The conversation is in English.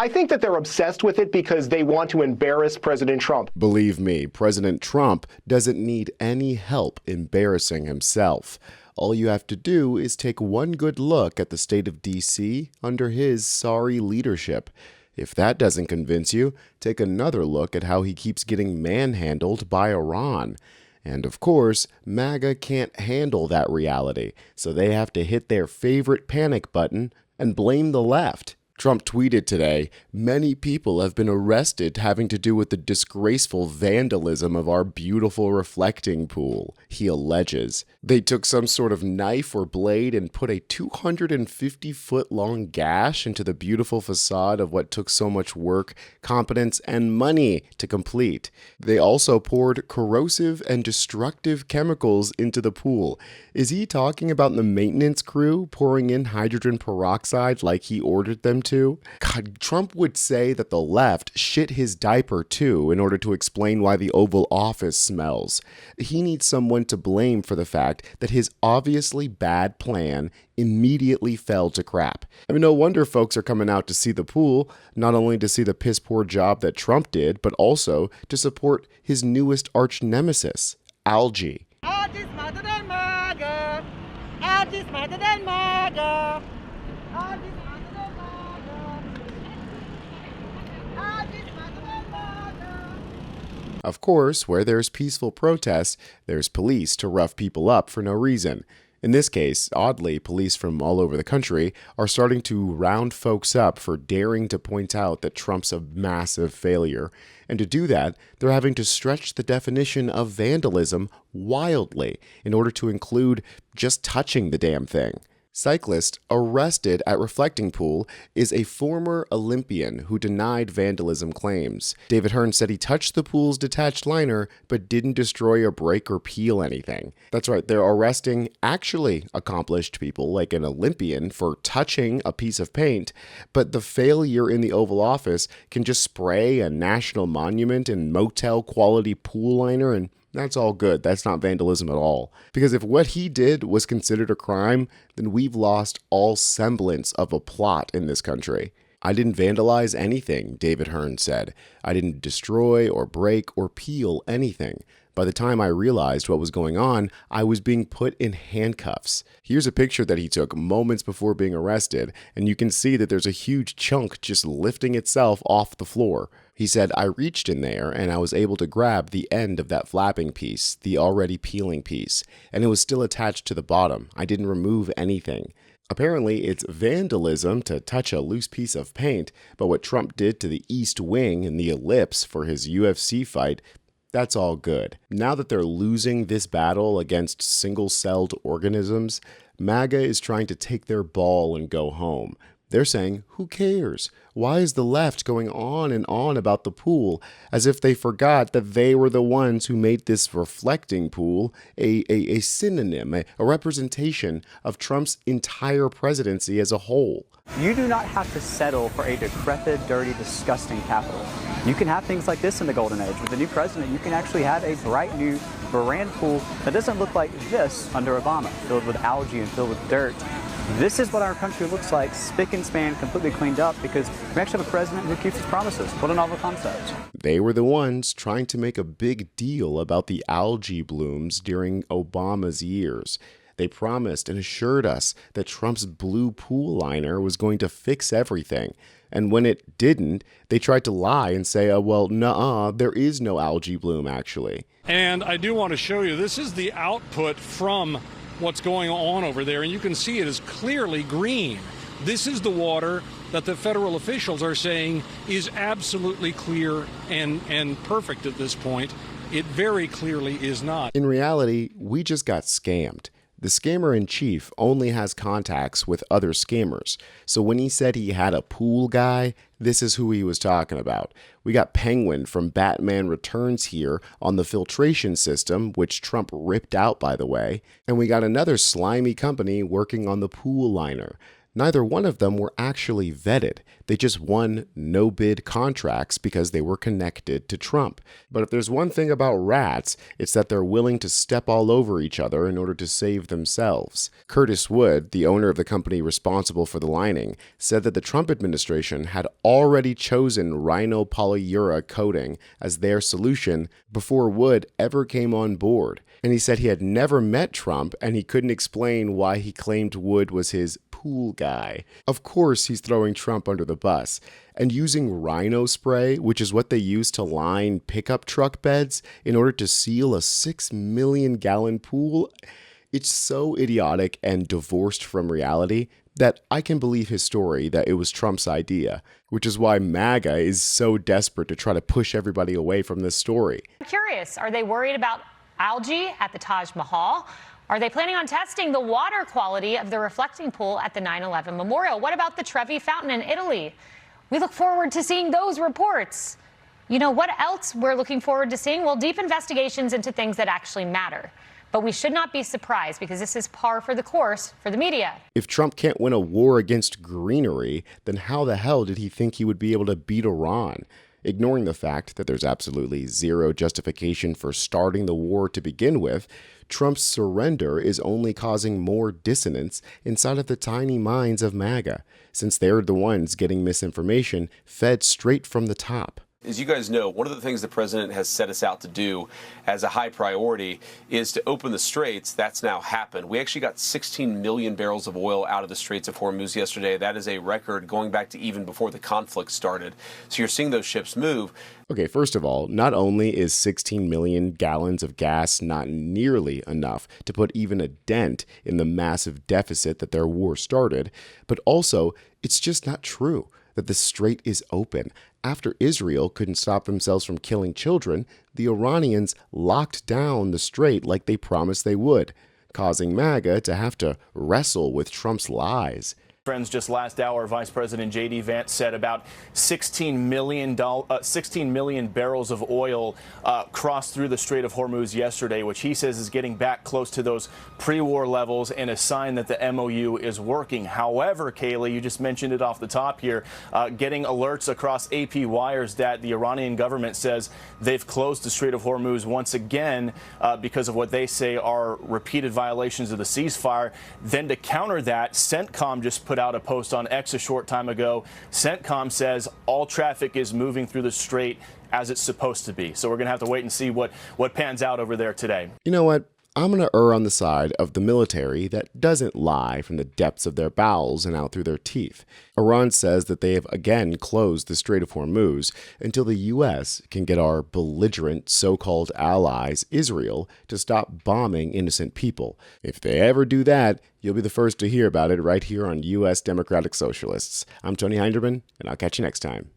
I think that they're obsessed with it because they want to embarrass President Trump. Believe me, President Trump doesn't need any help embarrassing himself. All you have to do is take one good look at the state of D.C. under his sorry leadership. If that doesn't convince you, take another look at how he keeps getting manhandled by Iran. And of course, MAGA can't handle that reality, so they have to hit their favorite panic button and blame the left. Trump tweeted today, "Many people have been arrested having to do with the disgraceful vandalism of our beautiful reflecting pool," he alleges. They took some sort of knife or blade and put a 250-foot-long gash into the beautiful facade of what took so much work, competence, and money to complete. They also poured corrosive and destructive chemicals into the pool. Is he talking about the maintenance crew pouring in hydrogen peroxide like he ordered them to? God, Trump would say that the left shit his diaper too in order to explain why the Oval Office smells. He needs someone to blame for the fact that his obviously bad plan immediately fell to crap. I mean, no wonder folks are coming out to see the pool, not only to see the piss poor job that Trump did, but also to support his newest arch nemesis, algae. Algae smarter than MAGA. Algae smarter than MAGA. Algae smarter than MAGA. Algae smarter than MAGA. Of course, where there's peaceful protest, there's police to rough people up for no reason. In this case, oddly, police from all over the country are starting to round folks up for daring to point out that Trump's a massive failure. And to do that, they're having to stretch the definition of vandalism wildly in order to include just touching the damn thing. Cyclist arrested at reflecting pool is a former Olympian who denied vandalism claims. David Hearn said he touched the pool's detached liner but didn't destroy or break or peel anything. That's right, they're arresting actually accomplished people like an Olympian for touching a piece of paint, but the failure in the Oval Office can just spray a national monument and motel quality pool liner and that's all good. That's not vandalism at all. Because if what he did was considered a crime, then we've lost all semblance of a plot in this country. "I didn't vandalize anything," David Hearn said. "I didn't destroy or break or peel anything. By the time I realized what was going on, I was being put in handcuffs." Here's a picture that he took moments before being arrested, and you can see that there's a huge chunk just lifting itself off the floor. He said, "I reached in there and I was able to grab the end of that flapping piece, the already peeling piece, and it was still attached to the bottom. I didn't remove anything." Apparently, it's vandalism to touch a loose piece of paint, but what Trump did to the East Wing and the ellipse for his UFC fight, that's all good. Now that they're losing this battle against single-celled organisms, MAGA is trying to take their ball and go home. They're saying, who cares? Why is the left going on and on about the pool as if they forgot that they were the ones who made this reflecting pool a synonym, a representation of Trump's entire presidency as a whole? You do not have to settle for a decrepit, dirty, disgusting capital. You can have things like this in the golden age. With the new president, you can actually have a bright new brand pool that doesn't look like this under Obama, filled with algae and filled with dirt. This is what our country looks like, spick and span, completely cleaned up, because we actually have a president who keeps his promises. What a novel concept. They were the ones trying to make a big deal about the algae blooms during Obama's years. They promised and assured us that Trump's blue pool liner was going to fix everything. And when it didn't, they tried to lie and say, well, nuh-uh, there is no algae bloom, actually. And I do want to show you, this is the output from what's going on over there, and you can see it is clearly green. This is the water that the federal officials are saying is absolutely clear and perfect at this point. It very clearly is not. In reality, we just got scammed. The scammer-in-chief only has contacts with other scammers, so when he said he had a pool guy, this is who he was talking about. We got Penguin from Batman Returns here on the filtration system, which Trump ripped out, by the way, and we got another slimy company working on the pool liner. Neither one of them were actually vetted. They just won no-bid contracts because they were connected to Trump. But if there's one thing about rats, it's that they're willing to step all over each other in order to save themselves. Curtis Wood, the owner of the company responsible for the lining, said that the Trump administration had already chosen rhino-polyura coating as their solution before Wood ever came on board. And he said he had never met Trump and he couldn't explain why he claimed Wood was his pool guy. Of course, he's throwing Trump under the bus. And using rhino spray, which is what they use to line pickup truck beds in order to seal a 6 million gallon pool, it's so idiotic and divorced from reality that I can believe his story that it was Trump's idea, which is why MAGA is so desperate to try to push everybody away from this story. I'm curious, are they worried about algae at the Taj Mahal? Are they planning on testing the water quality of the reflecting pool at the 9/11 memorial? What about the Trevi Fountain in Italy? We look forward to seeing those reports. You know, what else we're looking forward to seeing? Well, deep investigations into things that actually matter. But we should not be surprised because this is par for the course for the media. If Trump can't win a war against greenery, then how the hell did he think he would be able to beat Iran? Ignoring the fact that there's absolutely zero justification for starting the war to begin with, Trump's surrender is only causing more dissonance inside of the tiny minds of MAGA, since they're the ones getting misinformation fed straight from the top. As you guys know, one of the things the president has set us out to do as a high priority is to open the straits. That's now happened. We actually got 16 million barrels of oil out of the Straits of Hormuz yesterday. That is a record going back to even before the conflict started. So you're seeing those ships move. Okay, first of all, not only is 16 million gallons of gas not nearly enough to put even a dent in the massive deficit that their war started, but also it's just not true that the strait is open. After Israel couldn't stop themselves from killing children, the Iranians locked down the strait like they promised they would, causing MAGA to have to wrestle with Trump's lies. Friends, just last hour, Vice President J.D. Vance said about 16 million barrels of oil crossed through the Strait of Hormuz yesterday, which he says is getting back close to those pre-war levels and a sign that the MOU is working. However, Kaylee, you just mentioned it off the top here, getting alerts across AP wires that the Iranian government says they've closed the Strait of Hormuz once again because of what they say are repeated violations of the ceasefire. Then to counter that, CENTCOM just put out a post on X a short time ago. CENTCOM says all traffic is moving through the strait as it's supposed to be. So we're going to have to wait and see what pans out over there today. You know what? I'm going to err on the side of the military that doesn't lie from the depths of their bowels and out through their teeth. Iran says that they have again closed the Strait of Hormuz until the U.S. can get our belligerent so-called allies, Israel, to stop bombing innocent people. If they ever do that, you'll be the first to hear about it right here on U.S. Democratic Socialists. I'm Tony Hinderman, and I'll catch you next time.